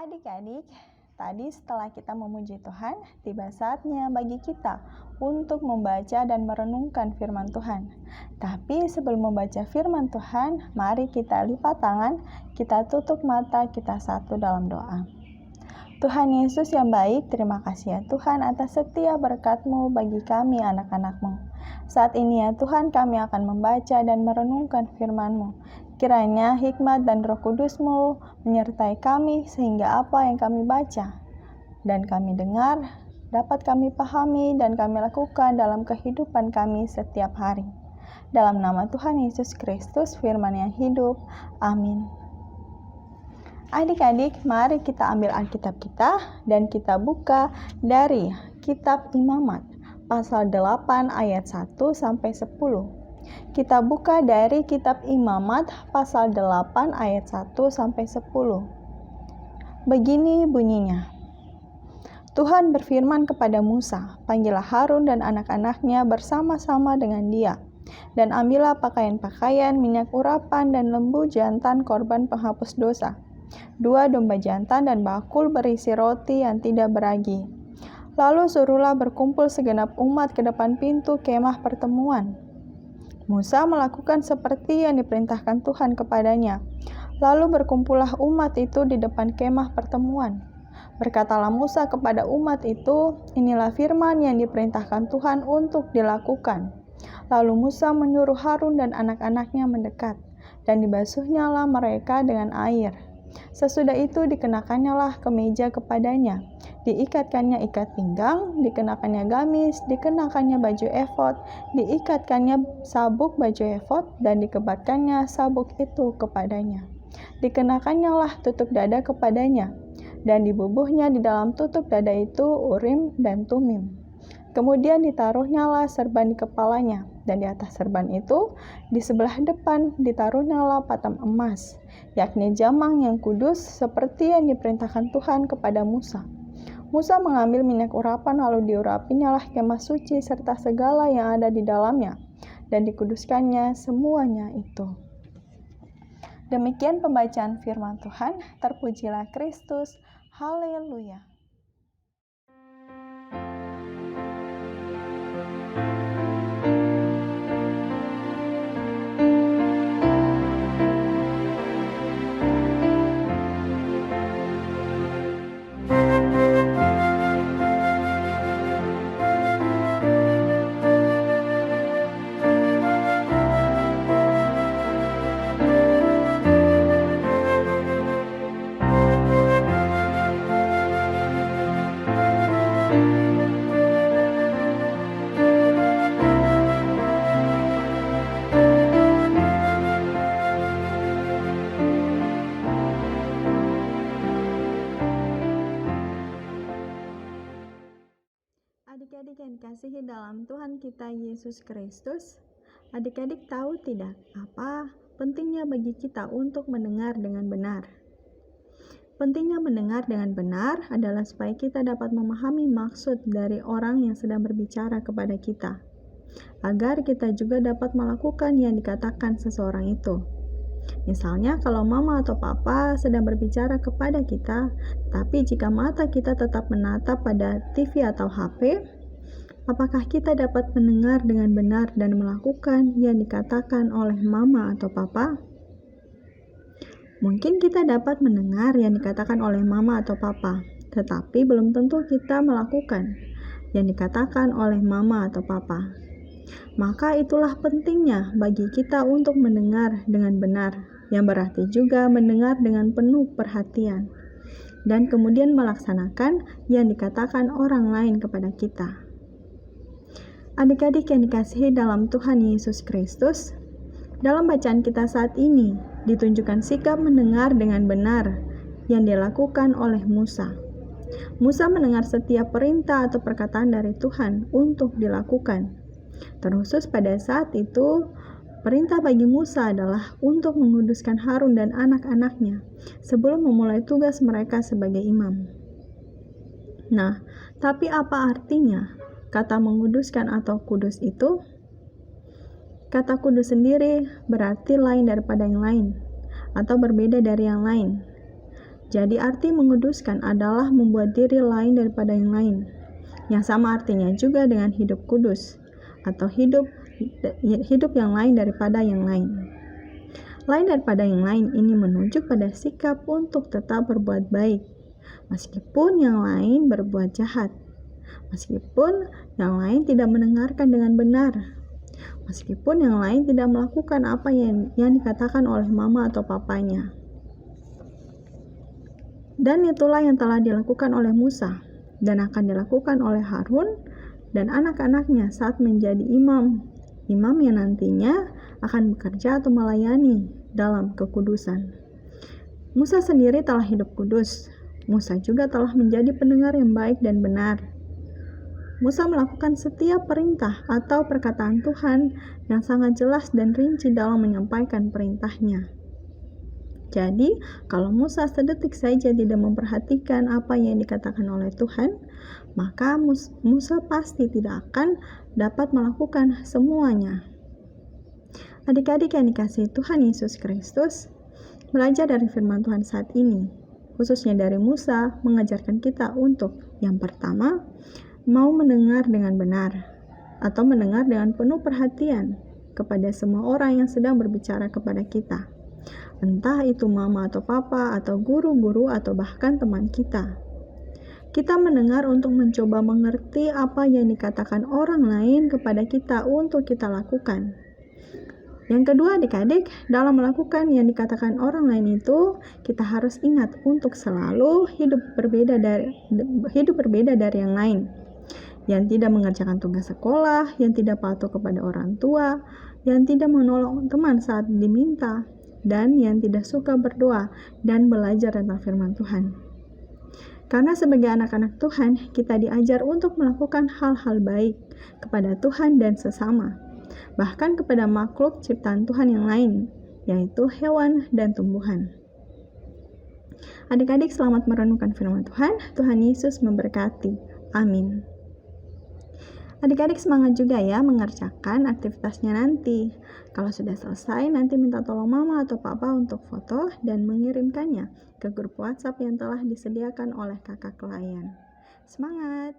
Adik-adik, tadi setelah kita memuji Tuhan, tiba saatnya bagi kita untuk membaca dan merenungkan firman Tuhan. Tapi sebelum membaca firman Tuhan, mari kita lipat tangan, kita tutup mata, kita satu dalam doa. Tuhan Yesus yang baik, terima kasih ya Tuhan atas setiap berkat-Mu bagi kami anak-anak-Mu. Saat ini ya Tuhan, kami akan membaca dan merenungkan firman-Mu. Kiranya hikmat dan Roh Kudus-Mu menyertai kami sehingga apa yang kami baca dan kami dengar dapat kami pahami dan kami lakukan dalam kehidupan kami setiap hari. Dalam nama Tuhan Yesus Kristus, firman yang hidup. Amin. Adik-adik, mari kita ambil Alkitab kita dan kita buka dari Kitab Imamat pasal 8 ayat 1 sampai 10. Kita buka dari Kitab Imamat pasal 8 ayat 1 sampai 10. Begini bunyinya. Tuhan berfirman kepada Musa, "Panggillah Harun dan anak-anaknya bersama-sama dengan dia, dan ambillah pakaian-pakaian, minyak urapan, dan lembu jantan korban penghapus dosa, 2 domba jantan dan bakul berisi roti yang tidak beragi. Lalu suruhlah berkumpul segenap umat ke depan pintu kemah pertemuan." Musa melakukan seperti yang diperintahkan Tuhan kepadanya. Lalu berkumpullah umat itu di depan kemah pertemuan. Berkatalah Musa kepada umat itu, "Inilah firman yang diperintahkan Tuhan untuk dilakukan." Lalu Musa menyuruh Harun dan anak-anaknya mendekat, dan dibasuhnyalah mereka dengan air. Sesudah itu dikenakannya lah kemeja kepadanya, diikatkannya ikat pinggang, dikenakannya gamis, dikenakannya baju efod, diikatkannya sabuk baju efod, dan dikebatkannya sabuk itu kepadanya. Dikenakannya lah tutup dada kepadanya, dan dibubuhnya di dalam tutup dada itu Urim dan Tumim. Kemudian ditaruhnyalah serban di kepalanya, dan di atas serban itu, di sebelah depan ditaruhnyalah patam emas, yakni jamang yang kudus, seperti yang diperintahkan Tuhan kepada Musa. Musa mengambil minyak urapan, lalu diurapinya lah kemah suci serta segala yang ada di dalamnya, dan dikuduskannya semuanya itu. Demikian pembacaan firman Tuhan, terpujilah Kristus, haleluya. Adik-adik yang dikasihi dalam Tuhan kita Yesus Kristus, adik-adik tahu tidak apa pentingnya bagi kita untuk mendengar dengan benar? Pentingnya mendengar dengan benar adalah supaya kita dapat memahami maksud dari orang yang sedang berbicara kepada kita, agar kita juga dapat melakukan yang dikatakan seseorang itu. Misalnya kalau mama atau papa sedang berbicara kepada kita, tapi jika mata kita tetap menatap pada TV atau HP, apakah kita dapat mendengar dengan benar dan melakukan yang dikatakan oleh mama atau papa? Mungkin kita dapat mendengar yang dikatakan oleh mama atau papa, tetapi belum tentu kita melakukan yang dikatakan oleh mama atau papa. Maka itulah pentingnya bagi kita untuk mendengar dengan benar, yang berarti juga mendengar dengan penuh perhatian, dan kemudian melaksanakan yang dikatakan orang lain kepada kita. Adik-adik yang dikasihi dalam Tuhan Yesus Kristus, dalam bacaan kita saat ini ditunjukkan sikap mendengar dengan benar yang dilakukan oleh Musa. Musa mendengar setiap perintah atau perkataan dari Tuhan untuk dilakukan. Terkhusus pada saat itu, perintah bagi Musa adalah untuk menguduskan Harun dan anak-anaknya sebelum memulai tugas mereka sebagai imam. Nah, tapi apa artinya kata menguduskan atau kudus itu? Kata kudus sendiri berarti lain daripada yang lain, atau berbeda dari yang lain. Jadi arti menguduskan adalah membuat diri lain daripada yang lain. Yang sama artinya juga dengan hidup kudus atau hidup yang lain daripada yang lain. Lain daripada yang lain ini menunjuk pada sikap untuk tetap berbuat baik, meskipun yang lain berbuat jahat, meskipun yang lain tidak mendengarkan dengan benar, meskipun yang lain tidak melakukan apa yang dikatakan oleh mama atau papanya. Dan itulah yang telah dilakukan oleh Musa dan akan dilakukan oleh Harun dan anak-anaknya saat menjadi imam yang nantinya akan bekerja atau melayani dalam kekudusan. Musa sendiri telah hidup kudus. Musa juga telah menjadi pendengar yang baik dan benar. Musa melakukan setiap perintah atau perkataan Tuhan yang sangat jelas dan rinci dalam menyampaikan perintahnya. Jadi, kalau Musa sedetik saja tidak memperhatikan apa yang dikatakan oleh Tuhan, maka Musa pasti tidak akan dapat melakukan semuanya. Adik-adik yang dikasihi Tuhan Yesus Kristus, belajar dari firman Tuhan saat ini, khususnya dari Musa, mengajarkan kita untuk yang pertama, mau mendengar dengan benar, atau mendengar dengan penuh perhatian kepada semua orang yang sedang berbicara kepada kita. Entah itu mama atau papa, atau guru-guru, atau bahkan teman kita. Kita mendengar untuk mencoba mengerti apa yang dikatakan orang lain kepada kita untuk kita lakukan. Yang kedua, adik-adik, dalam melakukan yang dikatakan orang lain itu, kita harus ingat untuk selalu hidup berbeda dari yang lain. Yang tidak mengerjakan tugas sekolah, yang tidak patuh kepada orang tua, yang tidak menolong teman saat diminta, dan yang tidak suka berdoa dan belajar tentang firman Tuhan. Karena sebagai anak-anak Tuhan, kita diajar untuk melakukan hal-hal baik kepada Tuhan dan sesama, bahkan kepada makhluk ciptaan Tuhan yang lain, yaitu hewan dan tumbuhan. Adik-adik, selamat merenungkan firman Tuhan. Tuhan Yesus memberkati. Amin. Adik-adik semangat juga ya mengerjakan aktivitasnya nanti. Kalau sudah selesai, nanti minta tolong mama atau papa untuk foto dan mengirimkannya ke grup WhatsApp yang telah disediakan oleh kakak klien. Semangat!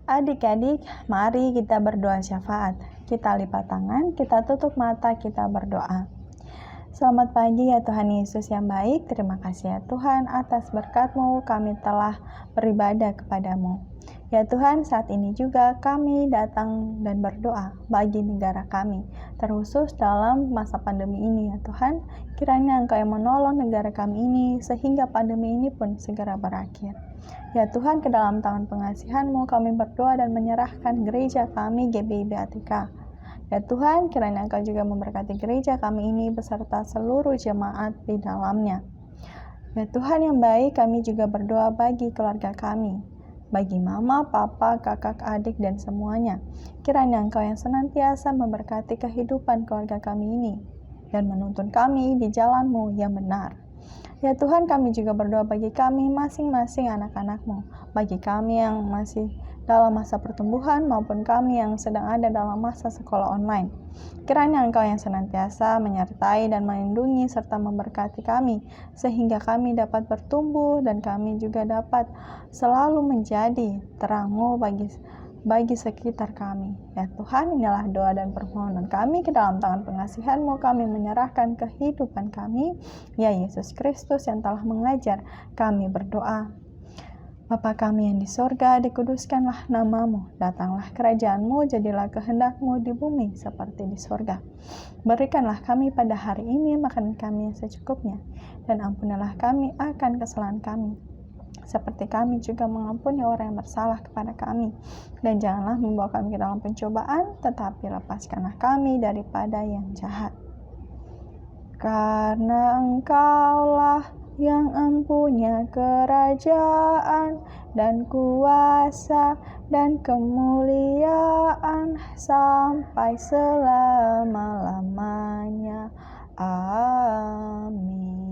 Adik-adik, mari kita berdoa syafaat. Kita lipat tangan, kita tutup mata, kita berdoa. Selamat pagi ya Tuhan Yesus yang baik. Terima kasih ya Tuhan atas berkat-Mu kami telah beribadah kepadamu. Ya Tuhan, saat ini juga kami datang dan berdoa bagi negara kami, terkhusus dalam masa pandemi ini ya Tuhan. Kiranya Engkau yang menolong negara kami ini sehingga pandemi ini pun segera berakhir. Ya Tuhan, ke dalam tangan pengasihan-Mu kami berdoa dan menyerahkan gereja kami GBI BATK. Ya Tuhan, kiranya Engkau juga memberkati gereja kami ini beserta seluruh jemaat di dalamnya. Ya Tuhan yang baik, kami juga berdoa bagi keluarga kami, bagi mama, papa, kakak, adik, dan semuanya. Kiranya Engkau yang senantiasa memberkati kehidupan keluarga kami ini dan menuntun kami di jalan-Mu yang benar. Ya Tuhan, kami juga berdoa bagi kami masing-masing anak-anak-Mu, bagi kami yang masih dalam masa pertumbuhan maupun kami yang sedang ada dalam masa sekolah online. Kiranya Engkau yang senantiasa menyertai dan melindungi serta memberkati kami, sehingga kami dapat bertumbuh dan kami juga dapat selalu menjadi terang-Mu bagi sekitar kami. Ya Tuhan, inilah doa dan permohonan kami, ke dalam tangan pengasihan-Mu kami menyerahkan kehidupan kami. Ya Yesus Kristus yang telah mengajar kami berdoa. Bapa kami yang di sorga, dikuduskanlah nama-Mu, datanglah kerajaan-Mu, jadilah kehendak-Mu di bumi seperti di sorga. Berikanlah kami pada hari ini makanan kami yang secukupnya, dan ampunilah kami akan kesalahan kami, seperti kami juga mengampuni orang yang bersalah kepada kami. Dan janganlah membawa kami ke dalam pencobaan, tetapi lepaskanlah kami daripada yang jahat. Karena Engkaulah yang empunya kerajaan dan kuasa dan kemuliaan sampai selama-lamanya. Amin.